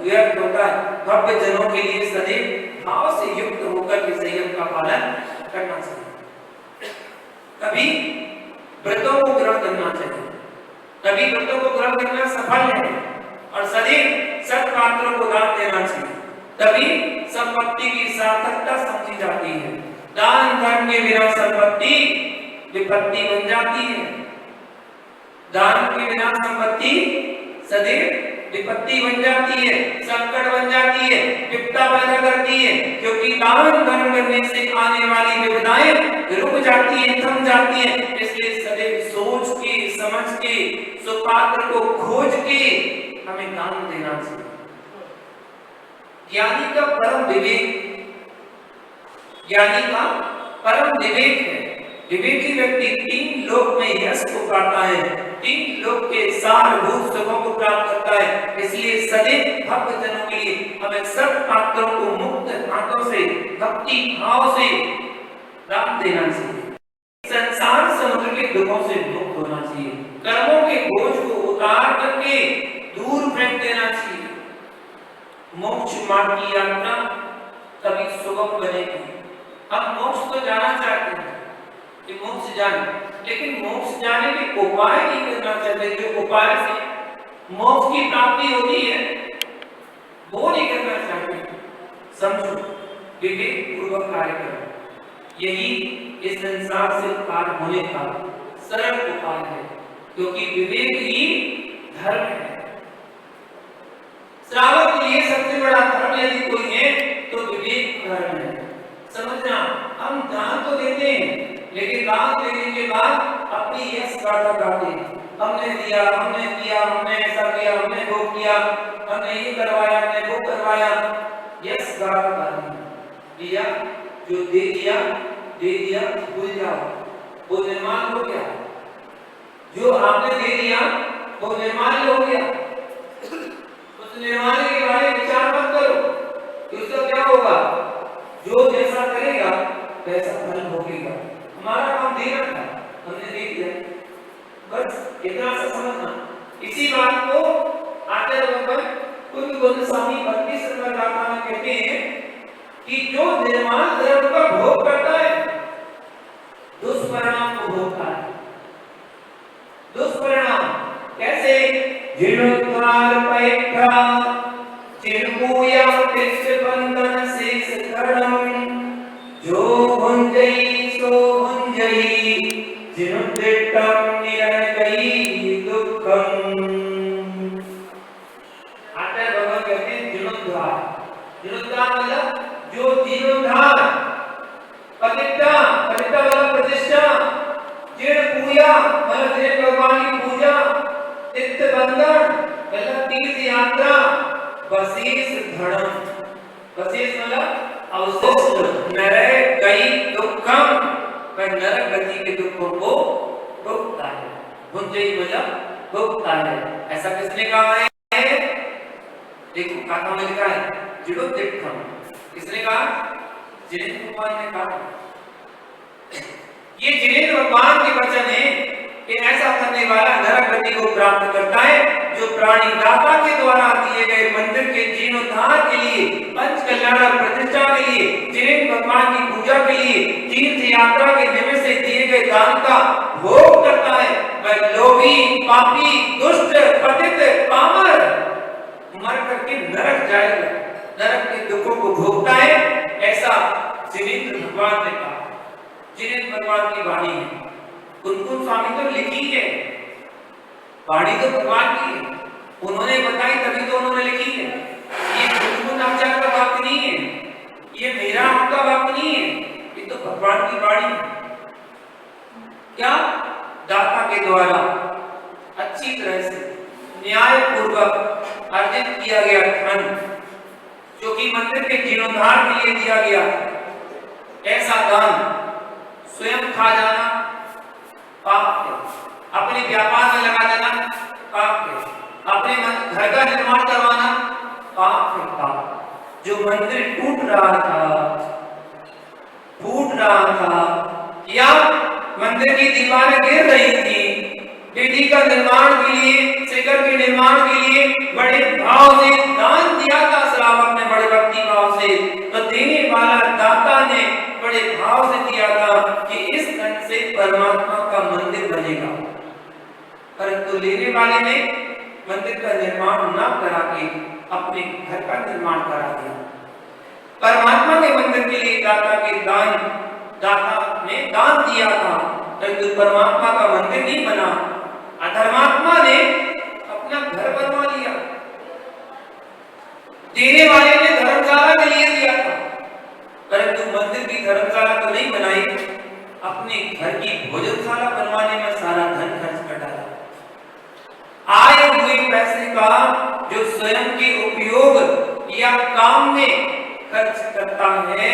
Speaker 1: व्यर्थ होता है। भक्त जनों के लिए सदैव भाव से युक्त होकर के संयम का पालन करना चाहिए। कभी व्रतों को ग्रहण करना चाहिए, कभी व्रतों को ग्रहण करना सफल है, और सदैव सत पात्रों को दान देना चाहिए, तभी संपत्ति की सार्थकता समझी जाती है। दान धर्म के बिना संपत्ति विपत्ति बन जाती है, दान के बिना संपत्ति सदैव विपत्ति बन जाती है, संकट बन जाती है, विपदा पैदा करती है, क्योंकि दान धर्म करने से आने वाली विपदाएं रुक जाती है, थम जाती है। इसलिए सदैव सोच के समझ के सुपात्र को खोज के हमें दान देना चाहिए। ज्ञानी का परम विवेक, ज्ञानी का परम विवेक है। विवेकी व्यक्ति तीन लोक में यश को पाता है, तीन लोक के सारभूत सुखों को प्राप्त करता है। इसलिए सदैव भक्त जनों के लिए हमें सब पात्रों को मुक्त हाथों से भक्ति भाव से दान देना चाहिए। संसार समुद्र के दुखों से मुक्त होना चाहिए, कर्मों के बोझ को उतार करके दूर फेंक देना चाहिए। मोक्ष मार्ग की यात्रा कभी सुगम बनेगी। हम मोक्ष तो जाना चाहते हैं कि मोक्ष जाने, लेकिन मोक्ष जाने के उपाय नहीं करना चाहते। जो उपाय से मोक्ष की प्राप्ति होती है वो नहीं करना चाहते। समझो, विवेक पूर्वक कार्य करो, यही इस संसार से पार होने का सरल उपाय है, क्योंकि विवेक ही धर्म है। श्रावक के लिए सबसे बड़ा धर्म यदि कोई है तो विवेक धर्म है। समझना, हम दान तो देते हैं, लेकिन दान देने के बाद अपनी यश गाथा गाते हैं। हमने दिया, हमने किया, हमने ऐसा किया, हमने वो किया, हमने ये करवाया, हमने वो करवाया, यश गाथा गाते हैं। दिया, जो दे दिया भूल जाओ, वो निर्माण हो गया। जो आपने दे दिया वो निर्माण हो गया, उस निर्माण के बारे में विचार मत करो कि उसका क्या होगा। जो जैसा करेगा वैसा फल भोगेगा। हमारा काम देना था, हमने दे दिया, बस इतना सा समझना। इसी बात को आचार्य भगवान गोविंद स्वामी भक्ति संग्रह गाथा में कहते हैं कि जो निर्माण धर्म का भोग करता है दुष्परिणाम को भोगता है। दुष्परिणाम कैसे? जीर्णोद्धार पैठा चिरपूया तिष्ठ बंधन शेष धर्म, जो भुंजई सो भुंजई जिनुद्दिष्टं निरहकई दुःखम। आचार्य भगवान कहते हैं जीर्णोद्धार, जीर्णोद्धार मतलब जो जीर्णोद्धार, प्रतिष्ठा, प्रतिष्ठा मतलब प्रतिष्ठा, जीर्ण पूजा मतलब जीर्ण भगवान की पूजा, तीर्थ बंधन मतलब तीर्थ यात्रा, वशेष धर्म, वशेष मतलब अवशिष्ट, नरक गई दुखम, पर नरक गति के दुखों को भोगता है। भुंजई मतलब भोगता है। ऐसा किसने कहा है? देखो गाथा में लिखा है जीर्णोद्दिष्टम, किसने कहा? जिनेन्द्र भगवान ने कहा। ये जिनेन्द्र भगवान के वचन है कि ऐसा करने वाला नरक गति को प्राप्त करता है, जो प्राणी दाता के द्वारा दिए गए मंदिर के जीर्णोद्धार के लिए, पंच कल्याण प्रतिष्ठा के लिए, जिनेन्द्र भगवान की पूजा के लिए, तीर्थ यात्रा के निमित्त से दिए गए दान का भोग करता है। वह लोभी, पापी, दुष्ट, पतित, पामर मर करके नरक जाएगा, नरक के दुखों को भोगता है। ऐसा जिनेन्द्र भगवान ने कहा। जिनेन्द्र भगवान की वाणी है, कुनकुन स्वामी तो लिखी है, वाणी तो भगवान की है, उन्होंने बताई तभी तो उन्होंने लिखी है। ये कुनकुन आचार्य का वाक्य नहीं है, ये मेरा आपका वाक्य नहीं है, ये तो भगवान की वाणी है। क्या? दाता के द्वारा अच्छी तरह से न्याय पूर्वक अर्जित किया गया धन जो कि मंदिर के जीर्णोद्धार के लिए दिया गया। ऐसा दान स्वयं खा जाना पाप है, अपने व्यापार में लगा देना पाप है, अपने घर का निर्माण करवाना पाप है। पाप जो मंदिर टूट रहा था, फूट रहा था, या मंदिर की दीवारें गिर रही थी, वेदी का निर्माण के लिए, शिखर के निर्माण के लिए बड़े भाव से दान दिया था श्रावक ने, बड़े भक्ति भाव से। तो देने वाला दाता ने बड़े भाव से दिया था कि इस धन से परमात्मा का मंदिर बनेगा, परंतु लेने वाले ने मंदिर का निर्माण न करा के अपने घर का निर्माण करा दिया। परमात्मा के मंदिर के लिए दाता ने दान दिया था, परंतु परमात्मा का मंदिर नहीं बना। अधर्मात्मा ने अपना घर बनवा लिया। देने वाले ने धर्मशाला के लिए दिया था, परंतु मंदिर की धर्मशाला तो नहीं बनाई, अपने घर की भोजनशाला बनवाने में सारा धन खर्च कर डाला। आए हुए पैसे का जो स्वयं के उपयोग या काम में खर्च करता है,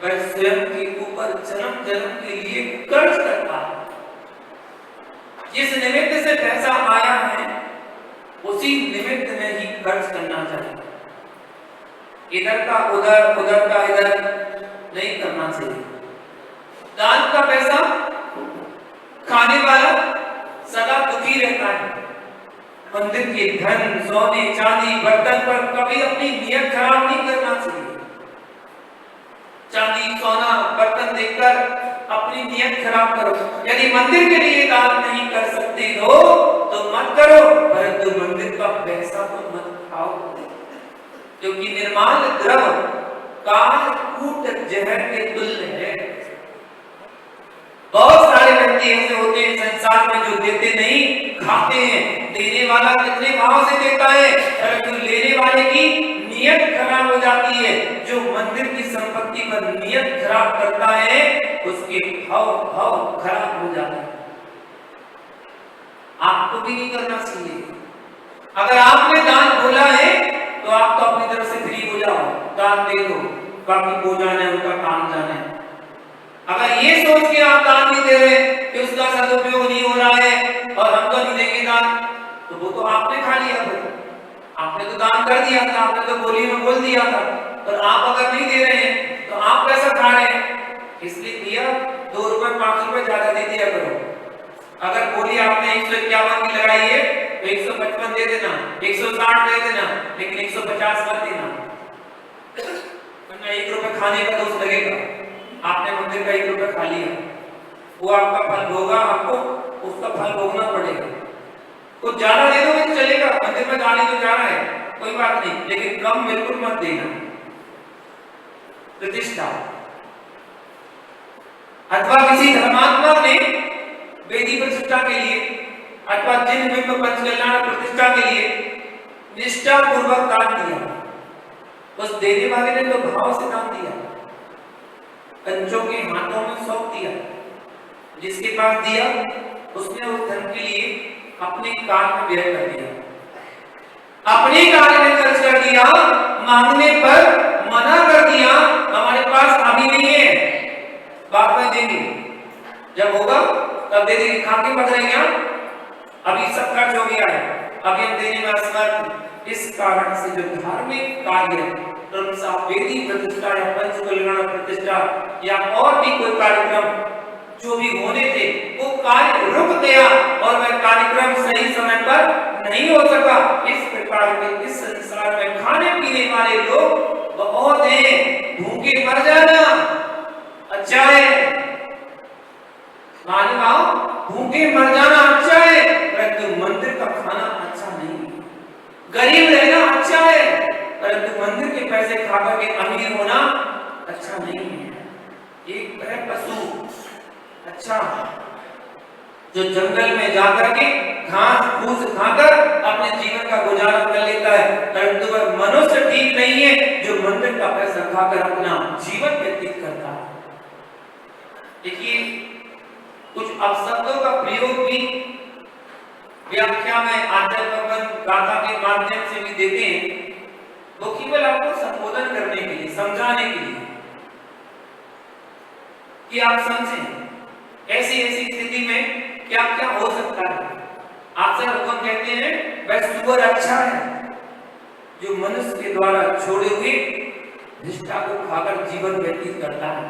Speaker 1: वह स्वयं के ऊपर जन्म जन्म के लिए कर्ज करता है। जिस निमित्त से पैसा आया है, उसी निमित्त में ही खर्च करना चाहिए। इधर का उधर, उधर का इधर नहीं करना चाहिए। दान का पैसा खाने वाला सदा दुखी रहता है। मंदिर के धन, सोने, चांदी, बर्तन पर कभी अपनी नियत खराब नहीं करना चाहिए। चांदी, सोना, बर्तन देखकर अपनी नियत खराब करो। यदि मंदिर के लिए दान नहीं कर सकते हो तो मत करो, परंतु मंदिर का पैसा तो मत खाओ, क्योंकि निर्माण द्रव काल कूट जहर के तुल्य है। बहुत सारे व्यक्ति ऐसे होते हैं संसार में जो देते नहीं, खाते हैं। देने वाला कितने भाव से देता है, परंतु लेने वाले की नियत खराब हो जाती है। जो मंदिर की संपत्ति पर नियत खराब करता है, उसके भाव खराब हो जाते हैं। आपको भी नहीं करना चाहिए। अगर आपने दान बोला है तो आप तो अपनी तरफ से फ्री हो जाओ, दान दे दो, बाकी वो जाने उनका काम जाने। अगर ये सोच के आप दान नहीं दे रहे कि उसका सदुपयोग नहीं हो रहा है और हम तो नहीं देंगे दान, तो वो तो आपने खा लिया। आपने तो दान कर दिया था, आपने तो बोली में बोल दिया था, पर आप अगर नहीं दे रहे हैं तो आप पैसा खा रहे हैं। इसलिए दिया 2 रुपए 5 रुपए ज्यादा दे दिया करो। अगर बोली आपने 151 की लगाई है तो 155 दे देना, 160 दे देना, लेकिन 150 मत देना, वरना 1 रुपए खाने का दोष लगेगा। आपने मंदिर का 1 रुपए खा लिया, वो आपका फल होगा, आपको उसका फल भोगना पड़ेगा। कुछ ज्यादा दे दोगे तो चलेगा, मंदिर में जाने तो जा रहा है, कोई बात नहीं, लेकिन कम बिल्कुल मत देना। प्रतिष्ठा अथवा किसी धर्मात्मा ने वेदी प्रतिष्ठा के लिए अथवा जिन बिंब पंचकल्याण प्रतिष्ठा के लिए निष्ठा पूर्वक दान दिया, उस देने वाले ने तो भाव से दान दिया, पंचों के हाथों में सौंप दिया। जिसके पास दिया उसने उस धन के लिए अपने कार्य में व्यय कर दिया, अपने कार्य में खर्च कर दिया, मांगने पर मना कर दिया। हमारे पास अभी नहीं है, बाद में देंगे, जब होगा तब दे देंगे, खा के पक रहेंगे, अभी सब खर्च हो गया है, अभी हम देने में असमर्थ। इस कारण से जो धार्मिक कार्य, वेदी प्रतिष्ठा या पंचकल्याण प्रतिष्ठा या और भी कोई कार्यक्रम जो भी होने थे, वो कार्य रुक गया और वह कार्यक्रम सही समय पर नहीं हो सका। इस प्रकार के इस संसार में खाने पीने वाले लोग बहुत हैं। भूखे मर जाना अच्छा है, भूखे मर जाना अच्छा है, परंतु मंदिर का खाना अच्छा नहीं है। गरीब रहना अच्छा है, परंतु मंदिर के पैसे खाकर के अमीर होना अच्छा नहीं है। एक है पशु अच्छा, जो जंगल में जाकर के घास फूस खाकर अपने जीवन का गुजारा कर लेता है, परंतु वह मनुष्य ठीक नहीं है जो मंदिर का पैसा खाकर अपना जीवन व्यतीत करता है। देखिए, कुछ अपशब्दों का प्रयोग भी व्याख्या में आध्यात्मिक गाथा के माध्यम से भी देते हैं। वो केवल आपको संबोधन करने के लिए, समझाने के लिए कि आप समझें ऐसी ऐसी स्थिति में क्या क्या हो सकता है। आपसे भगवान कहते हैं वह सुअर अच्छा है जो मनुष्य के द्वारा छोड़े हुए निष्ठा को खाकर जीवन व्यतीत करता है,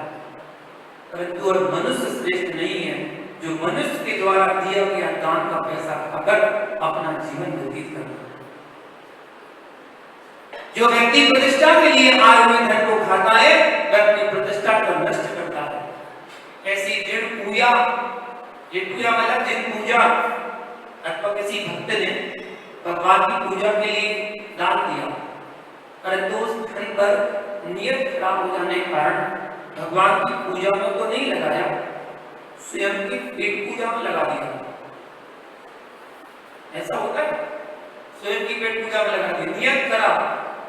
Speaker 1: परंतु और मनुष्य श्रेष्ठ नहीं है जो मनुष्य के द्वारा दिया गया दान का पैसा खाकर अपना जीवन व्यतीत करता है। जो व्यक्ति प्रतिष्ठा के लिए आए हुए धन को खाता है वह अपनी प्रतिष्ठा को नष्ट करता है। ऐसी जिन पूजा मतलब जिन पूजा अथवा किसी भक्त ने भगवान की पूजा के लिए दान दिया, परंतु उस धन पर नियत खराब हो जाने के कारण भगवान की पूजा में तो नहीं लगाया, स्वयं की पेट पूजा में लगा दिया। ऐसा होता है, स्वयं की पेट पूजा में लगा दिया, नियत खराब।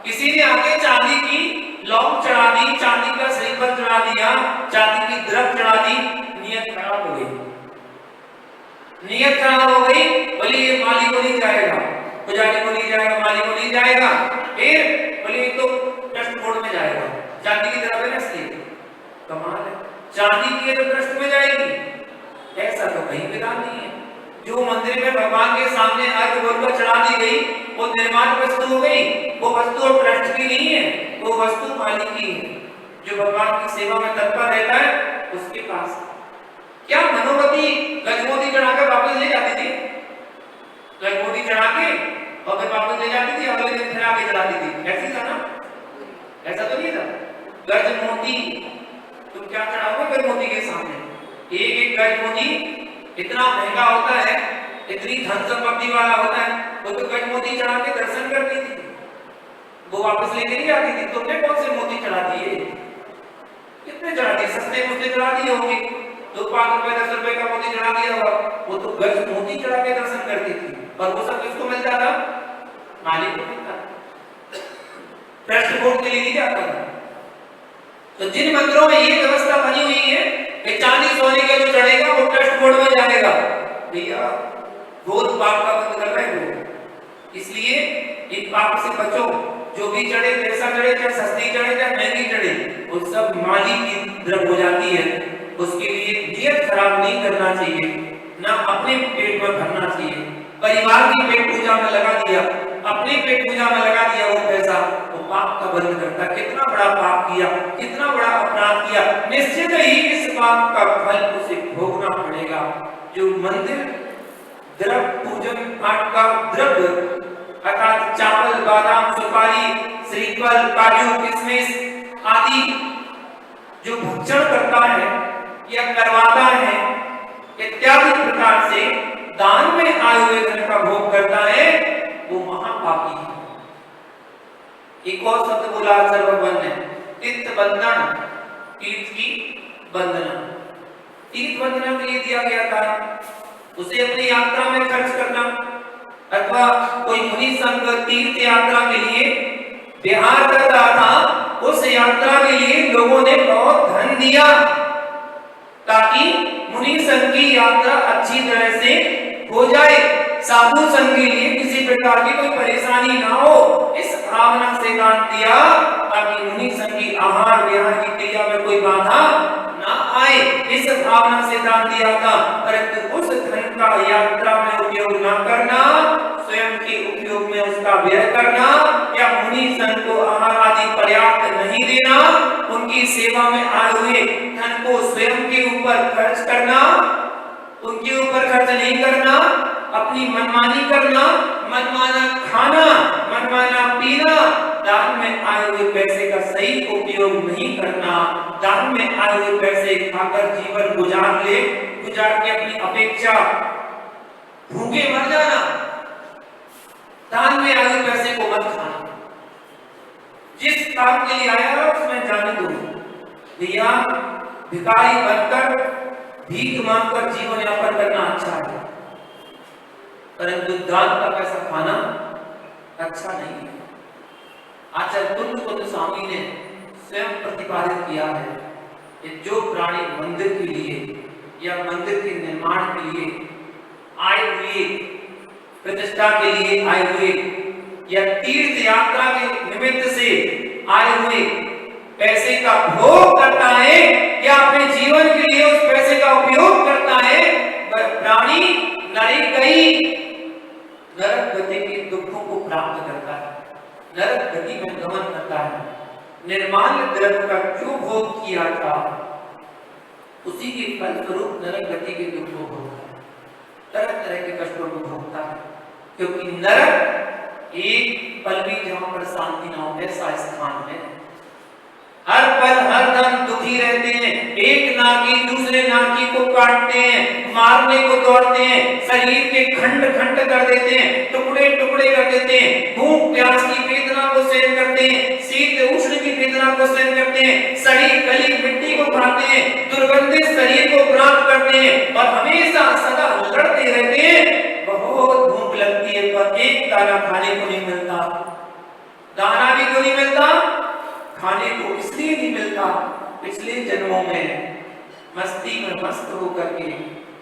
Speaker 1: किसी ने आगे चांदी की लौंग चढ़ा दी, चांदी का श्रीफल चढ़ा दिया, चांदी की द्रव्य चढ़ा दी, नियत खराब हो गई। नियत खराब हो गई, बोले ये माली को नहीं जाएगा, पुजारी को नहीं जाएगा, माली को नहीं जाएगा, फिर बोले तो ट्रस्ट बोर्ड में जाएगा। चांदी की द्रव्य नस्ली कमाल है, चांदी की तो ट्रस्ट में जाएगी, ऐसा तो कहीं विधान नहीं है। जो मंदिर में भगवान के सामने अर्घ बोलकर चढ़ा दी गई वो निर्माण वस्तु हो गई, वो वस्तु और ट्रस्ट की नहीं है, वो वस्तु मालिक की है। जो भगवान की सेवा में तत्पर रहता है उसके पास। क्या मनोवती गजमोती चढ़ाकर वापस ले जाती थी? गजमोती चढ़ा के और फिर वापस ले जाती थी, अगले दिन फिर आके चढ़ाती थी, ऐसी था ना? ऐसा तो नहीं था। गजमोती तुम क्या चढ़ाओगे गजमोती के सामने? एक एक गजमोती इतना महंगा होता है, इतनी धन संपत्ति वाला होता है, वो तो गजमोती चढ़ा के दर्शन करती थी, वो वापस लेके नहीं आती थी। तुमने कौन से मोती चढ़ा दिए? कितने चढ़ा दिए? सस्ते मोती चढ़ा दिए होंगे, 2-5 रुपए 10 रुपए का मोती चढ़ा दिया होगा। वो तो गज मोती चढ़ा के दर्शन करती थी, और वो सब किसको मिलता था? मालिक को मिलता था, ट्रस्ट बोर्ड के लिए नहीं जाता था। तो जिन मंदिरों में ये व्यवस्था बनी हुई है कि चांदी सोने के जो चढ़ेगा वो ट्रस्ट बोर्ड में जाएगा, भैया बहुत पाप का बंद कर रहे हो। इसलिए इन पाप से बचो। जो भी चढ़े, पैसा चढ़े, चाहे सस्ती चढ़े चाहे महंगी चढ़े, वो सब माली की द्रव्य हो जाती है। उसके लिए नियत खराब नहीं करना चाहिए, ना अपने पेट में भरना चाहिए। परिवार की पेट पूजा में लगा दिया, अपने पेट पूजा में लगा दिया वो पैसा, वो पाप का बंद करता। कितना बड़ा पाप किया, कितना बड़ा अपराध किया, निश्चित ही इस पाप का फल उसे भोगना पड़ेगा। जो मंदिर द्रव्य पूजन पाठ का द्रव्य अर्थात चावल, बादाम, सुपारी, श्रीफल, काजू, किशमिश आदि जो भक्षण करता है या करवाता है, इत्यादि प्रकार से दान में आए हुए धन का भोग करता है, वो महापापी है। एक और शब्द बोला सर्ववन्य, तीर्थ बंधन, तीर्थ की वंदना। तीर्थ वंदना के लिए दिया गया था, उसे अपनी यात्रा में खर्च करना, अथवा कोई मुनि संघ तीर्थ यात्रा के लिए बिहार कर रहा था, उस यात्रा के लिए लोगों ने बहुत धन दिया ताकि मुनि संघ की यात्रा अच्छी तरह से हो जाए, साधु संघ के लिए किसी प्रकार की कोई परेशानी ना हो, इस भावना से दान दिया ताकि मुनि संघ की आहार विहार की क्रिया में कोई बाधा ना आए, इस भावना से दान दिया था। परंतु उस धन का यात्रा में उपयोग न करना, स्वयं के उपयोग में उसका व्यय करना, या मुनि संघ को आहार आदि पर्याप्त नहीं देना, उनकी सेवा में आए हुए धन को स्वयं के ऊपर खर्च करना, उनके ऊपर खर्च नहीं करना, अपनी मनमानी करना, मनमाना खाना, मनमाना पीना, दान में आए हुए पैसे का सही उपयोग नहीं करना, दान में आए हुए पैसे खाकर जीवन गुजार के अपनी अपेक्षा भूखे मर जाना। दान में आए हुए पैसे को मत खाना, जिस काम के लिए आया है उसमें जाने दो। भैया भिखारी बनकर भीख मांगकर जीवन यापन करना अच्छा है, परंतु दान का पैसा खाना अच्छा नहीं है। आचार्य कुंद स्वामी ने स्वयं प्रतिपादित किया है कि जो प्राणी मंदिर के लिए या मंदिर के निर्माण के लिए आए हुए, प्रतिष्ठा के लिए आए हुए या तीर्थ यात्रा के निमित्त से आए हुए पैसे का भोग करता है या अपने जीवन के लिए उस पैसे का उपयोग करता है, प्राणी नरक गति के दुखों को प्राप्त करता है, नरक गति में गमन करता है। निर्माल्य द्रव्य का जो भोग किया था उसी के फलस्वरूप नरक गति के दुख को भोगता है, तरह तरह के कष्टों को भोगता है, क्योंकि नरक एक पल भी जहां पर शांति ना हो ऐसा स्थान है। हर पल हर दम दुखी रहते हैं, एक नाकी दूसरे नाकी को काटते हैं, मारने को दौड़ते हैं, शरीर के खंड खंड कर देते हैं, टुकड़े टुकड़े कर देते हैं, भूख प्यास की वेदना को सहन करते हैं, शीत उष्ण की वेदना को सहन करते हैं, सड़ी गली मिट्टी को खाते हैं, दुर्गंधित शरीर को प्राप्त करते हैं और हमेशा सदा लड़ते रहते हैं। बहुत भूख लगती है पर एक दाना खाने को नहीं मिलता, दाना भी तो नहीं मिलता, खाने को इसलिए नहीं मिलता पिछले जन्मों में मस्ती में मस्त होकर के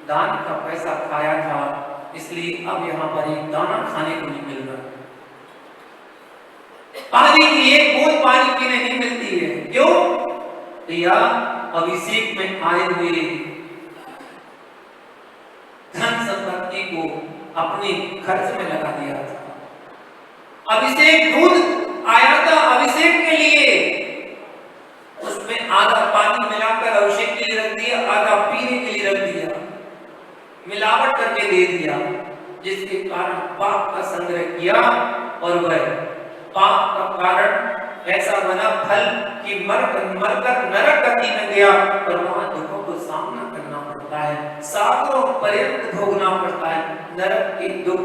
Speaker 1: दान का पैसा खाया था, इसलिए अब यहाँ पर एक दाना खाने को नहीं मिल रहा, पानी की एक बूंद पानी पीने नहीं मिलती है। क्यों? या अभिषेक में आए हुए धन संपत्ति को अपने खर्च में लगा दिया था। अभिषेक दूध आया था अभिषेक के लिए, उसमें आधा पानी मिलाकर अभिषेक के लिए रख दिया, आधा पीने के लिए रख दिया, मिलावट करके दे दिया, जिसके कारण पाप का संग्रह किया और वह पाप का कारण ऐसा बना फल कि मरकर नरक गति में गया और वहां दुखों को सामना करना पड़ता है, सागरों पर्यंत भोगना पड़ता है। नरक के दुख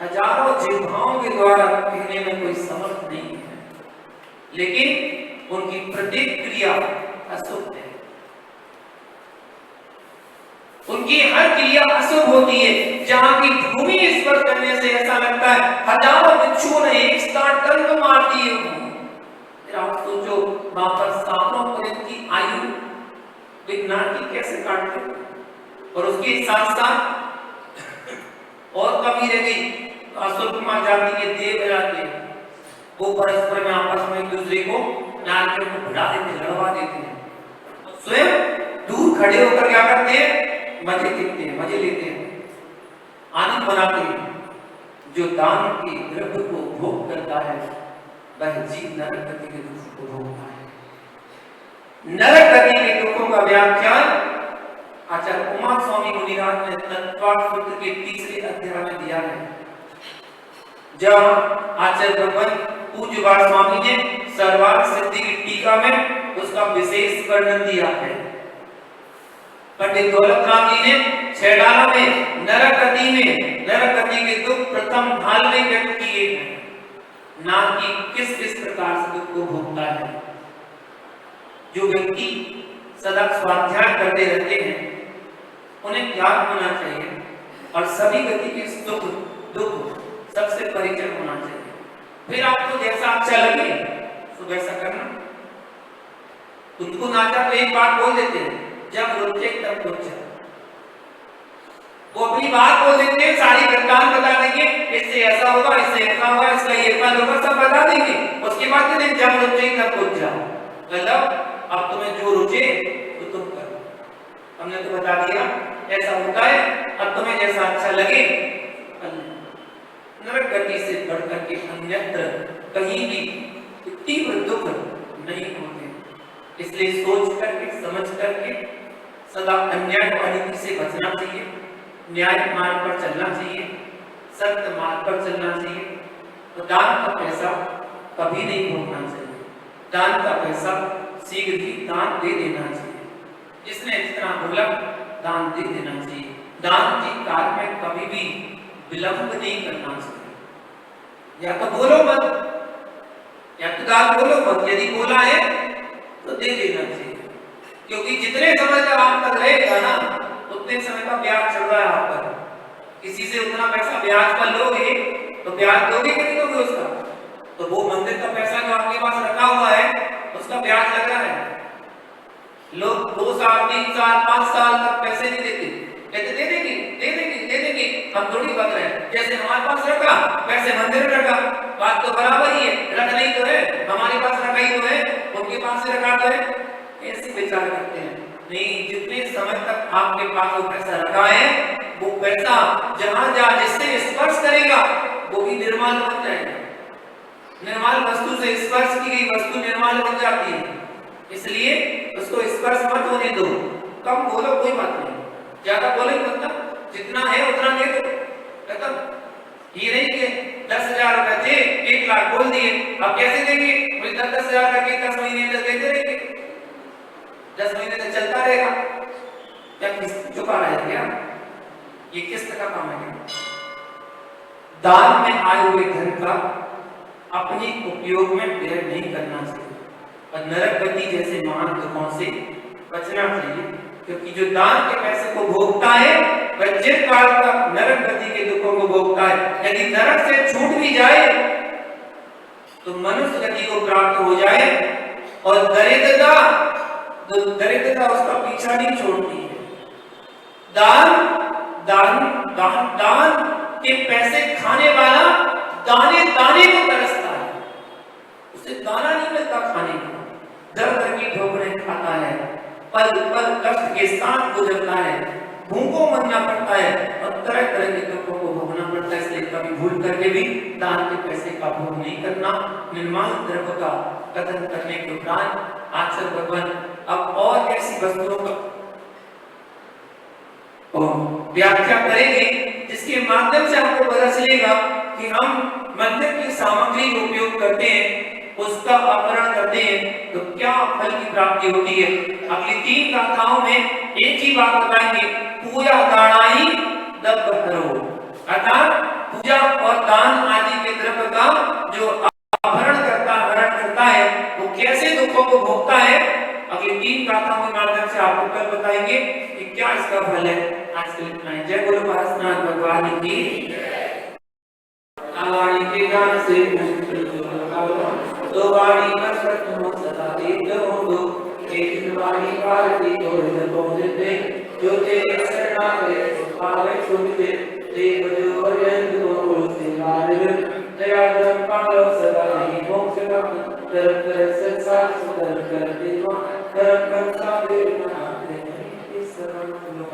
Speaker 1: हजारों जिह्वाओं के द्वारा कहने में कोई समर्थ नहीं है, लेकिन उनकी प्रतिक्रिया अशुभ है, उनकी हर क्रिया अशुभ होती है। जहां की भूमि स्पर्श करने से ऐसा लगता है हजारों बिच्छुओं ने एक साथ डंक मार दिए हो। आप सोचो वहां पर सातों पर्यंत की आयु विज्ञान की कैसे काटते, और उसके साथ साथ और कमी रह गई असुर कुमार जाति के देव जाते वो परस्पर में आपस में एक दूसरे को नारियों को भिड़ा देते, लड़वा देते हैं, स्वयं दूर खड़े होकर क्या करते हैं, मजे देखते हैं, मजे लेते हैं, आनंद मनाते हैं। जो दान के द्रव्य को भोग करता है वह जीव नरक गति के दुख को भोगता है। नरक गति के दुखों का व्याख्यान आचार्य उमा स्वामी मुनिराज ने तत्वार्थ सूत्र के 3रे अध्याय में दिया है, जब आचार्य भगवान पूज्य बाल स्वामी ने सर्वार्थ सिद्धि की टीका में उसका विशेष वर्णन दिया है। पंडित दौलत राम जी ने छैडाला में नरक गति के दुख प्रथम ढाल में व्यक्त किए हैं, ना कि किस किस प्रकार से दुख को भोगता है। जो व्यक्ति सदा स्वाध्याय करते रहते हैं उन्हें ज्ञान होना चाहिए और सभी गति के सुख दुख सबसे परिचय होना चाहिए। फिर आपको जैसा अच्छा लगे तो वैसा करना। तुमको नाचा तो एक बात बोल देते हैं, जब रुचे तब रुचे, वो अपनी बात बोल देते हैं, सारी वृत्तांत बता देंगे, इससे ऐसा होगा, इससे ऐसा होगा, इसका ये फल होगा, सब बता देंगे। उसके बाद कहते हैं जब रुचे तब रुच जाओ, मतलब अब तुम्हें जो रुचे तो तुम करो, हमने तो बता दिया ऐसा होता है, अब तुम्हें जैसा अच्छा लगे। नरक गति से बढ़कर के अन्यत्र कहीं भी तीव्र दुख नहीं होते, इसलिए सोच करके समझ करके सदा अन्याय और अनिति से बचना चाहिए, न्याय मार्ग पर चलना चाहिए, सत्य मार्ग पर चलना चाहिए। तो दान का पैसा कभी नहीं भोगना चाहिए, दान का पैसा शीघ्र ही दान दे देना चाहिए, जिसने जितना बोला दान दे देना चाहिए। दान के कार्य में कभी भी विलंब नहीं करना चाहिए, या तो बोलो मत, या तो दान बोलो मत, यदि बोला है तो दे देना चाहिए, क्योंकि जितने समय तक आप तक रहेगा ना उतने समय का ब्याज चल रहा है आप पर। किसी से उतना पैसा ब्याज पर लोगे तो ब्याज दोगे कि नहीं दोगे उसका? तो वो मंदिर का पैसा जो आपके पास रखा हुआ है उसका ब्याज लग रहा है। लोग 2 साल 3 साल 5 साल तक पैसे नहीं देते, कहते दे देंगे, हम थोड़ी बक रहे हैं। जैसे हमारे पास रखा, पैसे मंदिर में रखा, बात तो बराबर ही है, रख नहीं तो है, हमारे पास रखा ही तो है, उनके पास से रखा तो है। ऐसे विचार करते हैं। नहीं, जितने समय तक आपके पास वो पैसा रखा है, वो पैसा जहां जहां जिससे स्पर्श करेगा वो भी निर्मल बन जाएगा। निर्मल वस्तु से स्पर्श की गई वस्तु निर्मल बन जाती है, इसलिए उसको स्पर्श मत होने दो। कम बोलो कोई बात नहीं, ज्यादा बोले मतलब जितना है उतना दे दो, खत्म। ये नहीं कि 10,000 रुपए थे 1 लाख बोल दिए, अब कैसे देंगे? बोले 10,000 करके 10 महीने तक देते रहेंगे, 10 महीने तक चलता रहेगा, क्या किस्त चुका रहा है क्या? ये किस्त का काम है। दान में आए हुए धन का अपने उपयोग में व्यय नहीं करना चाहिए और नरक गति जैसे महान दुखों से बचना चाहिए, क्योंकि जो दान के पैसे को भोगता है वह चिरकाल तक नरक गति के दुखों को भोगता है। यदि नरक से छूट भी जाए तो मनुष्य गति को प्राप्त हो जाए, और दरिद्रता उसका पीछा नहीं छोड़ती है। दान के पैसे खाने वाला दाने दाने को तरसता है, उसे दाना नहीं मिलता खाने को, दर दर की ठोकरें खाता है, पल पल कष्ट के साथ गुजरता है, भूखों मरना पड़ता है और तरह तरह के दुखों को भोगना पड़ता है। इसलिए कभी भूल करके भी दान के पैसे का भोग नहीं करना। निर्माण द्रव्य का कथन करने के उपरांत आचार्य भगवान अब और ऐसी वस्तुओं का व्याख्या करेंगे जिसके माध्यम से हमको पता चलेगा कि हम मंदिर की सामग्री का उपयोग करते हैं, उसका अपहरण करते हैं तो क्या फल की प्राप्ति होती है। अगली 3 गाथाओं में एक ही बात बताएंगे, पूजा दानाई दब्ब करो, अर्थात पूजा और दान आदि के द्रव्य का जो अपहरण करता है वो कैसे दुखों को भोगता है। अगली 3 गाथाओं के माध्यम से आपको कल बताएंगे कि क्या इसका फल है। आज के लिए इतना ही। जय गुरु पार्श्वनाथ भगवान की। आवाणी के गान से तो वाणी का सत्य सदा देत हो, एक वाणी पारती तो इधर पहुंचते, जो तेरे शरणागत पावे छूटते, देव जो अयंत को सिंगार, दया धर्म पालो सदा नहीं मोक्ष का, तरफ तरफ संसार सुधर कर देवा, तरफ कर साधे मनाते, इस सर्व लोक